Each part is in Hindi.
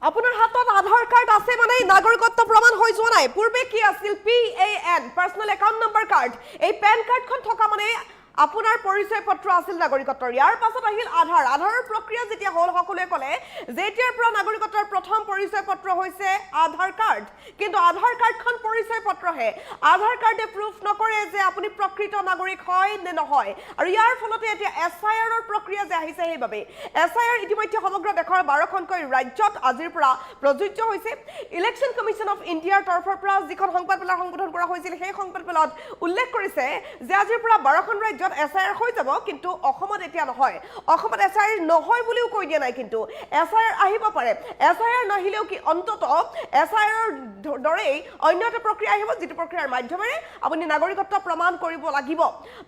আপোনাৰ হাতত আধাৰ কাৰ্ড আছে মানে নাগৰিকত্ব প্ৰমাণ হৈ যোৱা নাই পূৰ্বে কি আছিল PAN personal account number card এই পেন কাৰ্ডখন থকা মানে আপোনাৰ পৰিচয় পত্ৰ আছিল নাগৰিকত্বৰ ইয়াৰ পাছত আহিল আধাৰৰ প্ৰক্ৰিয়া যেতিয়া হল সকলোৱে কলে যেতিয়াৰ পৰা নাগৰিকত্বৰ প্ৰথম পৰিচয় পত্ৰ হৈছে আধাৰ কাৰ্ড কিন্তু আধাৰ কাৰ্ডখন পৰিচয় পত্ৰহে আধাৰ কাৰ্ডে প্ৰুফ নকৰে যে আপুনি প্ৰকৃত নাগৰিক হয় নে নহয় আৰু ইয়াৰ ফলতে এতিয়া SIR ৰ প্ৰক্ৰিয়া যে আহিছে সেইবাবে SIR ইতিমধ্যে সমগ্ৰ দেশৰ 12খনকৈ ৰাজ্যত আজিৰ পৰা প্ৰযোজ্য হৈছে ইলেকশ্যন কমিশন অফ ইণ্ডিয়াৰ তৰফৰ পৰা যিখন সংবাদমেলৰ সম্বোধন কৰা হৈছিল সেই সংবাদমেলত উল্লেখ কৰিছে যে আজিৰ পৰা 12খন ৰাজ্য SIR হৈ যাব কিন্তু অসমত এতিয়া নহয় অসমত SIR নহয় বুলিও কৈ দিয়া নাই কিন্তু SIR আহিব পাৰে SIR নাহিলেও কি অন্তত SIR ৰ দৰে অন্য এটা প্ৰক্ৰিয়া আহিব যেটো প্ৰক্ৰিয়াৰ মাধ্যমেৰে আপুনি নাগৰিকত্ব প্ৰমাণ কৰিব লাগিব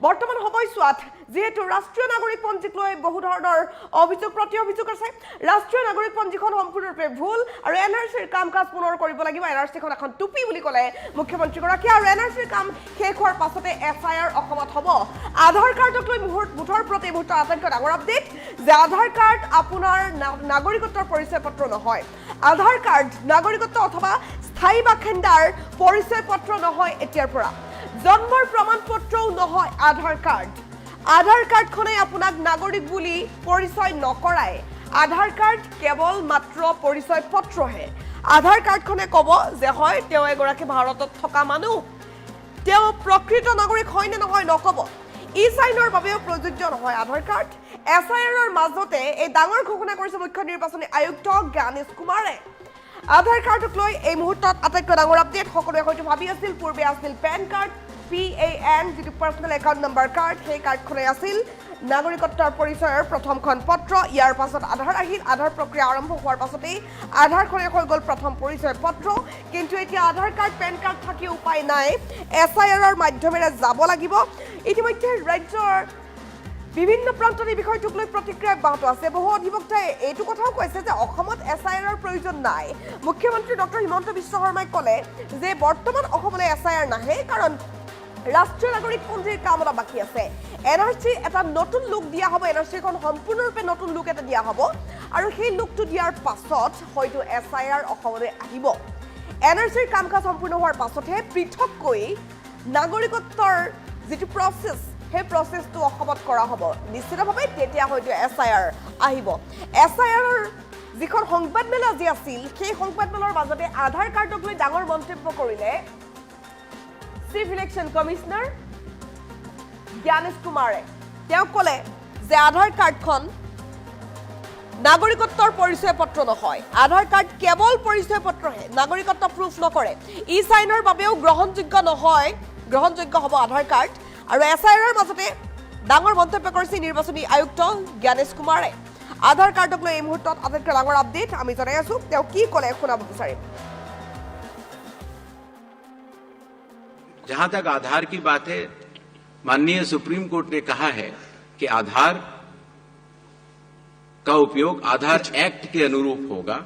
বৰ্তমান সময়ছোৱাত যেহেতু ৰাষ্ট্ৰীয় নাগৰিক পঞ্জীক লৈ বহু ধৰণৰ অভিযোগ প্ৰতি অভিযোগ আছে ৰাষ্ট্ৰীয় নাগৰিক পঞ্জীখন সম্পূৰ্ণৰূপে ভুল আৰু NRCৰ কাম-কাজ পুনৰ কৰিব লাগিব NRCখন এখন টুপি বুলি ক'লে মুখ্যমন্ত্ৰী গৰাকী আৰু NRCৰ কাম শেষ হোৱাৰ পাছতে SIR অসমত হ'ব আধাৰ কাৰ্ডক লৈ মুঠৰ প্ৰতি মুহূৰ্ত আটাইতকৈ ডাঙৰ আপডেট যে আধাৰ কাৰ্ড আপোনাৰ নাগৰিকত্বৰ পৰিচয় পত্ৰ নহয় আধাৰ কাৰ্ড নাগৰিকত্ব অথবা স্থায়ী বাসিন্দাৰ পৰিচয় পত্ৰ নহয় এতিয়াৰ পৰা জন্মৰ প্ৰমাণ পত্ৰও নহয় আধাৰ কাৰ্ডখনে আপোনাক নাগৰিক বুলি পৰিচয় নকৰায় আধাৰ কাৰ্ড কেৱল মাত্ৰ পৰিচয় পত্ৰহে আধাৰ কাৰ্ডখনে ক'ব যে হয় তেওঁ এগৰাকী ভাৰতত থকা মানুহ তেওঁ প্ৰকৃত নাগৰিক হয় নে নহয় নক'ব ই-সাইনৰ বাবেও প্ৰযোজ্য নহয় আধাৰ কাৰ্ড SIR ৰ মাজতে এই ডাঙৰ ঘোষণা কৰিছে মুখ্য নিৰ্বাচনী আয়ুক্ত জ্ঞানেশ কুমাৰে আধাৰ কাৰ্ডক লৈ এই মুহূৰ্তত আটাইতকৈ ডাঙৰ আপডেট সকলোৱে হয়তো ভাবি আছিল পূৰ্বে আছিল পেন কাৰ্ড PAN যেটো পাৰ্সোনাল একাউন্ট নম্বৰ কাৰ্ড সেই কাৰ্ডখনে আছিল নাগৰিকত্বৰ পৰিচয়ৰ প্ৰথমখন পত্ৰ ইয়াৰ পাছত আধাৰ আহিল আধাৰ প্ৰক্ৰিয়া আৰম্ভ হোৱাৰ পাছতেই আধাৰখনে হৈ গ'ল প্ৰথম পৰিচয় পত্ৰ কিন্তু এতিয়া আধাৰ কাৰ্ড পেন কাৰ্ড থাকি উপায় নাই SIR ৰ মাধ্যমেৰে যাব লাগিব ইতিমধ্যে ৰাজ্যৰ বিভিন্ন প্ৰান্তত এই বিষয়টোক লৈ প্ৰতিক্ৰিয়া অব্যাহত আছে বহু অধিবক্তাই এইটো কথাও কৈছে যে অসমত SIR ৰ প্ৰয়োজন নাই মুখ্যমন্ত্ৰী ডক্টৰ হিমন্ত বিশ্ব শৰ্মাই ক'লে যে বৰ্তমান অসমলৈ SIR নাহে কাৰণ ৰাষ্ট্ৰীয় নাগৰিক পঞ্জীৰ কাম অলপ বাকী আছে NRC এটা নতুন লুক দিয়া হ'ব NRCখন সম্পূৰ্ণৰূপে নতুন লুক এটা দিয়া হ'ব আৰু সেই লুকটো দিয়াৰ পাছত হয়তো SIR অসমলৈ আহিব NRCৰ কাম-কাজ সম্পূৰ্ণ হোৱাৰ পাছতহে পৃথককৈ নাগৰিকত্বৰ যেটো প্ৰচেছ সেই প্ৰচেছটো অসমত কৰা হ'ব নিশ্চিতভাৱে তেতিয়া হয়তো SIR আহিব SIR ৰ যিখন সংবাদমেল আজি আছিল সেই সংবাদমেলৰ মাজতে আধাৰ কাৰ্ডক লৈ ডাঙৰ মন্তব্য কৰিলে চিফ ইলেকশ্যন কমিশনাৰ জ্ঞানেশ কুমাৰে তেওঁ ক'লে যে আধাৰ কাৰ্ডখন নাগৰিকত্বৰ পৰিচয় পত্ৰ নহয় আধাৰ কাৰ্ড কেৱল পৰিচয় পত্ৰহে নাগৰিকত্ব প্ৰুফ নকৰে ই-সাইনৰ বাবেও গ্ৰহণযোগ্য হ'ব আধাৰ কাৰ্ড আৰু SIR ৰ মাজতে ডাঙৰ মন্তব্য কৰিছে নিৰ্বাচনী আয়ুক্ত জ্ঞানেশ কুমাৰে আধাৰ কাৰ্ডক লৈ এই মুহূৰ্তত আটাইতকৈ ডাঙৰ আপডেট আমি জনাই আছো তেওঁ কি ক'লে শুনাব বিচাৰিম जहां तक आधार की बात है माननीय सुप्रीम कोर्ट ने कहा है कि आधार का उपयोग आधार एक्ट के अनुरूप होगा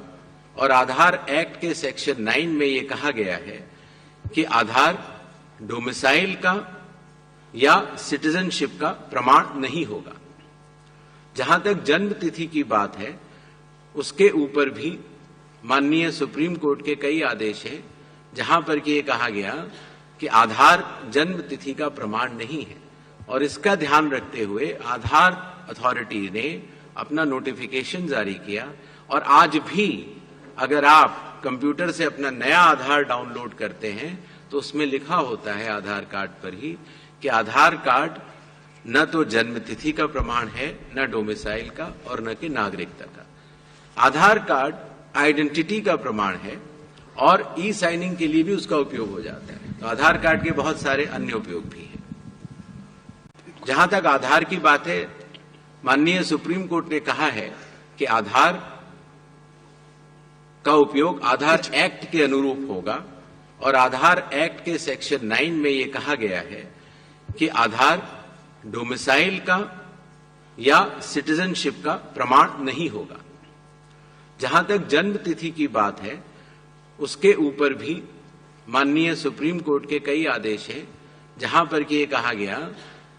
और आधार एक्ट के सेक्शन 9 में ये कहा गया है कि आधार डोमिसाइल का या सिटीजनशिप का प्रमाण नहीं होगा जहां तक जन्म तिथि की बात है उसके ऊपर भी माननीय सुप्रीम कोर्ट के कई आदेश हैं जहां पर कि ये कहा गया कि आधार जन्म तिथि का प्रमाण नहीं है और इसका ध्यान रखते हुए आधार अथॉरिटी ने अपना नोटिफिकेशन जारी किया और आज भी अगर आप कंप्यूटर से अपना नया आधार डाउनलोड करते हैं तो उसमें लिखा होता है आधार कार्ड पर ही कि आधार कार्ड न तो जन्म तिथि का प्रमाण है न डोमिसाइल का और न कि नागरिकता का आधार कार्ड आइडेंटिटी का प्रमाण है और ई-साइनिंग के लिए भी उसका उपयोग हो जाता है तो आधार कार्ड के बहुत सारे अन्य उपयोग भी हैं जहां तक आधार की बात है माननीय सुप्रीम कोर्ट ने कहा है कि आधार का उपयोग आधार एक्ट के अनुरूप होगा और आधार एक्ट के सेक्शन 9 में ये कहा गया है कि आधार डोमिसाइल का या सिटीजनशिप का प्रमाण नहीं होगा जहां तक जन्म तिथि की बात है उसके ऊपर भी माननीय सुप्रीम कोर्ट के कई आदेश हैं जहां पर कि ये कहा गया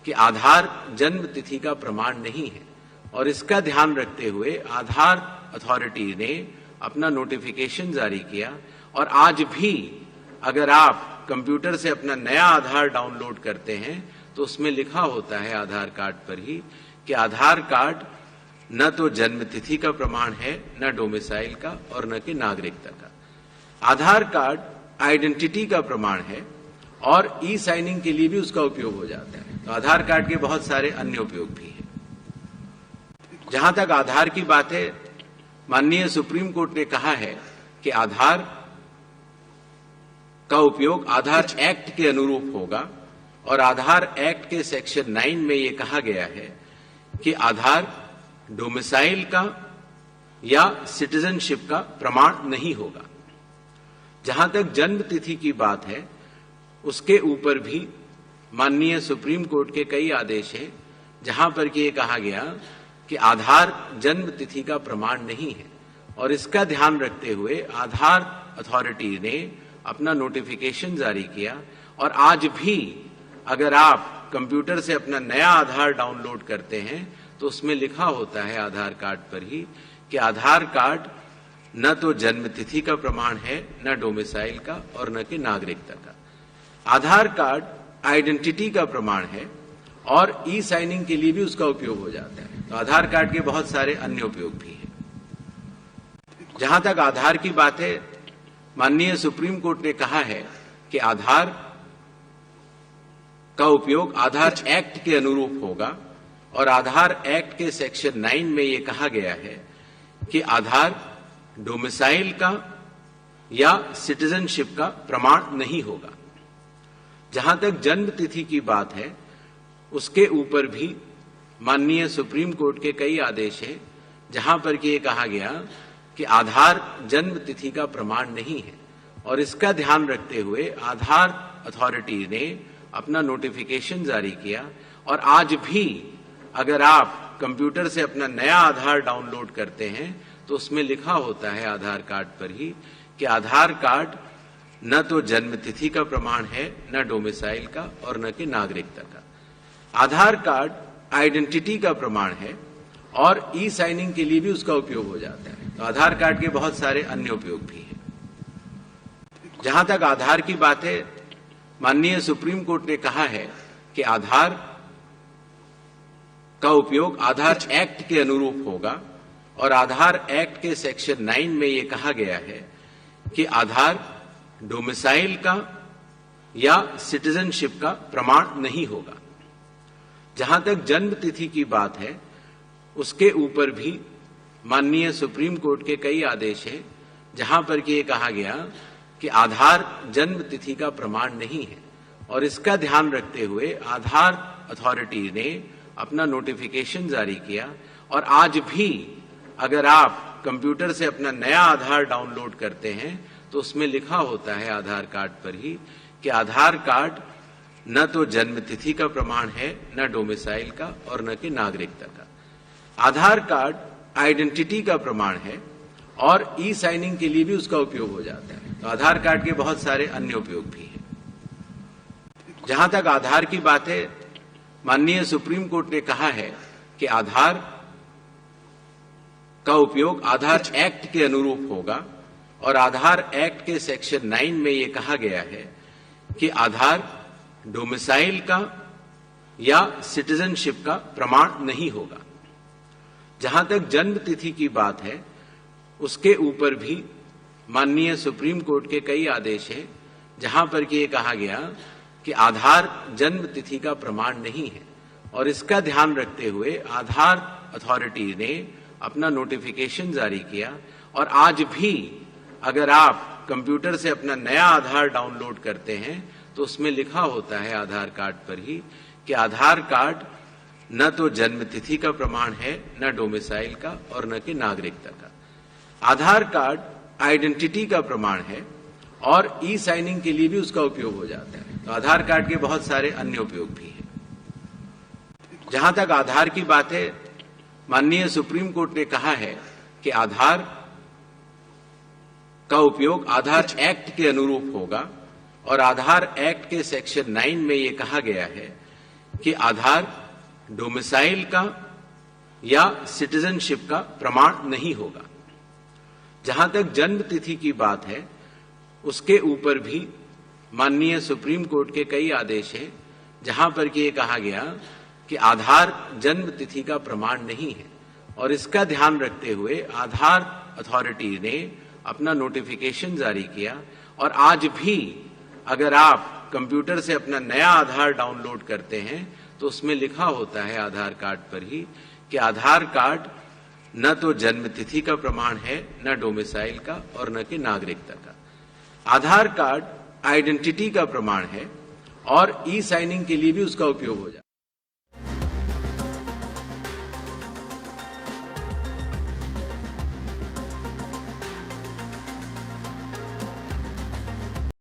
कि आधार जन्म तिथि का प्रमाण नहीं है और इसका ध्यान रखते हुए आधार अथॉरिटी ने अपना नोटिफिकेशन जारी किया और आज भी अगर आप कंप्यूटर से अपना नया आधार डाउनलोड करते हैं तो उसमें लिखा होता है आधार कार्ड पर ही कि आधार कार्ड न तो जन्म तिथि का प्रमाण है, न डोमिसाइल का और न कि नागरिकता का। आधार कार्ड आइडेंटिटी का प्रमाण है और ई साइनिंग के लिए भी उसका उपयोग हो जाता है। तो आधार कार्ड के बहुत सारे अन्य उपयोग भी हैं। जहां तक आधार की बात है, माननीय सुप्रीम कोर्ट ने कहा है कि आधार का उपयोग आधार एक्ट के अनुरूप होगा और आधार एक्ट के सेक्शन 9 में यह कहा गया है कि आधार डोमिसाइल का या सिटीजनशिप का प्रमाण नहीं होगा। जहां तक जन्म तिथि की बात है, उसके ऊपर भी माननीय सुप्रीम कोर्ट के कई आदेश हैं जहां पर कि ये कहा गया कि आधार जन्म तिथि का प्रमाण नहीं है और इसका ध्यान रखते हुए आधार अथॉरिटी ने अपना नोटिफिकेशन जारी किया और आज भी अगर आप कंप्यूटर से अपना नया आधार डाउनलोड करते हैं तो उसमें लिखा होता है आधार कार्ड पर ही कि आधार कार्ड न तो जन्म तिथि का प्रमाण है, न डोमिसाइल का और न कि नागरिकता का। आधार कार्ड आइडेंटिटी का प्रमाण है और ई साइनिंग के लिए भी उसका उपयोग हो जाता है। तो आधार कार्ड के बहुत सारे अन्य उपयोग भी हैं। जहां तक आधार की बात है, माननीय सुप्रीम कोर्ट ने कहा है कि आधार का उपयोग आधार एक्ट के अनुरूप होगा और आधार एक्ट के सेक्शन 9 में यह कहा गया है कि आधार डोमिसाइल का या सिटीजनशिप का प्रमाण नहीं होगा। जहां तक जन्म तिथि की बात है, उसके ऊपर भी माननीय सुप्रीम कोर्ट के कई आदेश हैं जहां पर कि ये कहा गया कि आधार जन्म तिथि का प्रमाण नहीं है और इसका ध्यान रखते हुए आधार अथॉरिटी ने अपना नोटिफिकेशन जारी किया और आज भी अगर आप कंप्यूटर से अपना नया आधार डाउनलोड करते हैं तो उसमें लिखा होता है आधार कार्ड पर ही कि आधार कार्ड न तो जन्म तिथि का प्रमाण है, न डोमिसाइल का और न कि नागरिकता का। आधार कार्ड आइडेंटिटी का प्रमाण है और ई साइनिंग के लिए भी उसका उपयोग हो जाता है। तो आधार कार्ड के बहुत सारे अन्य उपयोग भी हैं। जहां तक आधार की बात है, माननीय सुप्रीम कोर्ट ने कहा है कि आधार का उपयोग आधार एक्ट के अनुरूप होगा और आधार एक्ट के सेक्शन 9 में यह कहा गया है कि आधार डोमिसाइल का या सिटीजनशिप का प्रमाण नहीं होगा। जहां तक जन्म तिथि की बात है, उसके ऊपर भी माननीय सुप्रीम कोर्ट के कई आदेश हैं जहां पर कि ये कहा गया कि आधार जन्म तिथि का प्रमाण नहीं है और इसका ध्यान रखते हुए आधार अथॉरिटी ने अपना नोटिफिकेशन जारी किया और आज भी अगर आप कंप्यूटर से अपना नया आधार डाउनलोड करते हैं तो उसमें लिखा होता है आधार कार्ड पर ही कि आधार कार्ड न तो जन्म तिथि का प्रमाण है, न डोमिसाइल का और न कि नागरिकता का। आधार कार्ड आइडेंटिटी का प्रमाण है और ई साइनिंग के लिए भी उसका उपयोग हो जाता है। तो आधार कार्ड के बहुत सारे अन्य उपयोग भी हैं। जहां तक आधार की बात है, माननीय सुप्रीम कोर्ट ने कहा है कि आधार का उपयोग आधार एक्ट के अनुरूप होगा और आधार एक्ट के सेक्शन 9 में यह कहा गया है कि आधार डोमिसाइल का या सिटीजनशिप का प्रमाण नहीं होगा। जहां तक जन्म तिथि की बात है, उसके ऊपर भी माननीय सुप्रीम कोर्ट के कई आदेश हैं जहां पर कि ये कहा गया कि आधार जन्म तिथि का प्रमाण नहीं है और इसका ध्यान रखते हुए आधार अथॉरिटी ने अपना नोटिफिकेशन जारी किया और आज भी अगर आप कंप्यूटर से अपना नया आधार डाउनलोड करते हैं तो उसमें लिखा होता है आधार कार्ड पर ही कि आधार कार्ड न तो जन्म तिथि का प्रमाण है, न डोमिसाइल का और न कि नागरिकता का। आधार कार्ड आइडेंटिटी का प्रमाण है और ई साइनिंग के लिए भी उसका उपयोग हो जाता है। तो आधार कार्ड के बहुत सारे अन्य उपयोग भी हैं। जहां तक आधार की बात है, माननीय सुप्रीम कोर्ट ने कहा है कि आधार का उपयोग आधार एक्ट के अनुरूप होगा और आधार एक्ट के सेक्शन 9 में यह कहा गया है कि आधार डोमिसाइल का या सिटीजनशिप का प्रमाण नहीं होगा। जहां तक जन्म तिथि की बात है, उसके ऊपर भी माननीय सुप्रीम कोर्ट के कई आदेश हैं जहां पर कि ये कहा गया कि आधार जन्म तिथि का प्रमाण नहीं है, और इसका ध्यान रखते हुए आधार अथॉरिटी ने अपना नोटिफिकेशन जारी किया। और आज भी अगर आप कंप्यूटर से अपना नया आधार डाउनलोड करते हैं तो उसमें लिखा होता है आधार कार्ड पर ही कि आधार कार्ड न तो जन्म तिथि का प्रमाण है, न डोमिसाइल का, और न कि नागरिकता का। आधार कार्ड आइडेंटिटी का प्रमाण है और ई साइनिंग के लिए भी उसका उपयोग हो जाए।